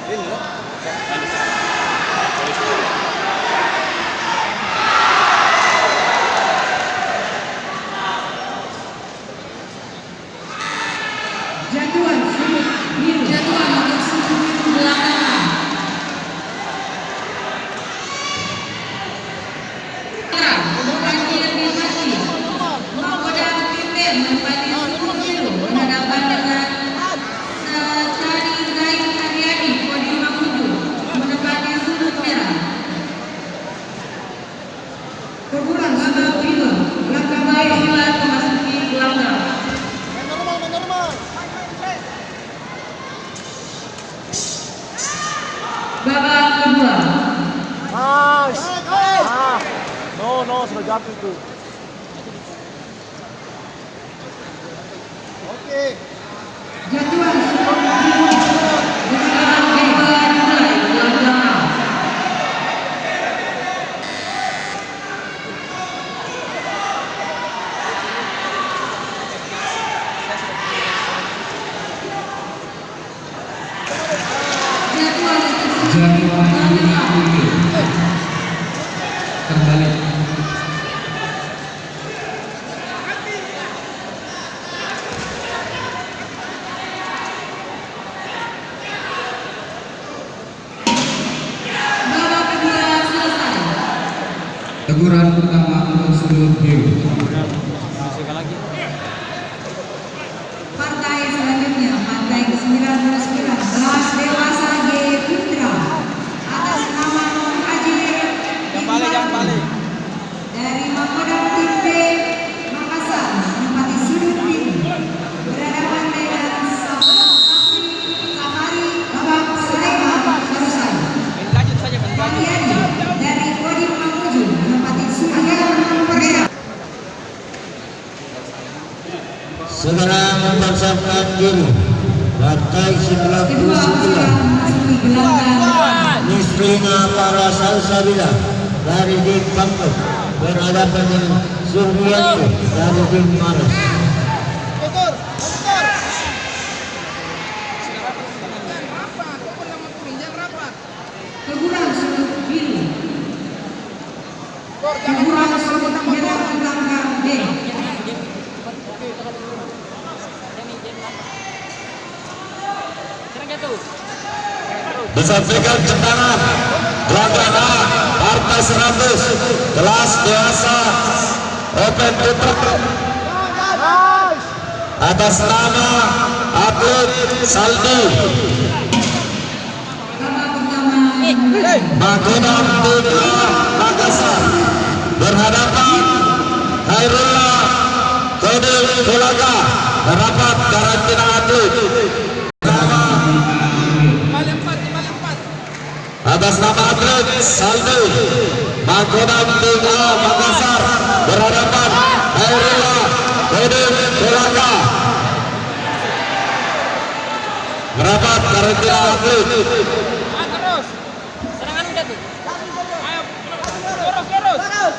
Jatuhan sudut biru. Jatuhan untuk sudut biru belakangan. Banjir di mati. Mahkoda Pimpin menempati sudut biru berhadapan dengan Tari Zaid Haryadi Kodi 57 menempati sudut merah. Kekurang babak kedua. Langkah baik silat memasuki gelanggang. Babak kedua. Nice. No, sudah jatuh itu. Oke. Jatuhan sudut biru. Berhadapan bebas mulai gelanggang. Jatuhan terbalik. Babak kedua selesai. Teguran pertama untuk sudut biru. Partai selanjutnya, partai ke-19 kelas dewasa G Putra atas nama Haji Jangan balik. dari Mahkoda Tim B Makassar menempati sudut biru berhadapan dengan Safari Babak Sulaiman selesai. Lanjut saja kan. Haryadi dari Kodi 57 menempati sudut merah. Segera mempersiapkan diri. Partai 99 Kedua pasukan memasuki gelanggang. Nisrina para salsabila dari tim Bangkok berhadapan dengan Suryanto dari tim Maros. Kekurang sudut biru. Kekurang sudut merah belakang B. Disampaikan tendangan gelanggang A Partai 100 kelas dewasa Open Putra atas nama atlet Saldi Babak pertama Mahkoda Tim A Makassar berhadapan Hairullah Kode Kolaga merapat karantina atlet atas nama atlet Saldi Mahkoda Tim A Makassar berhadapan Hairullah Kode Kolaga merapat karantina atlet. Terus. Serangan udah tuh. Ayo. Terus.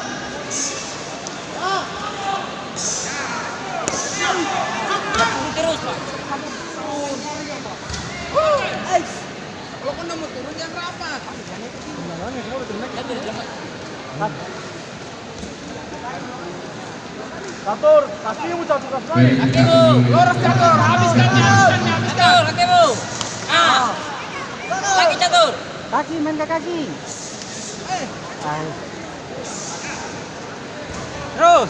Terus, Pak. Kalau kau mau turun jangan rapat. Catur, kaki mu catur sekali. Kaki mu, lurus catur, habiskan. Catur, kaki mu. Lagi catur. Kaki, main ke kaki. Terus.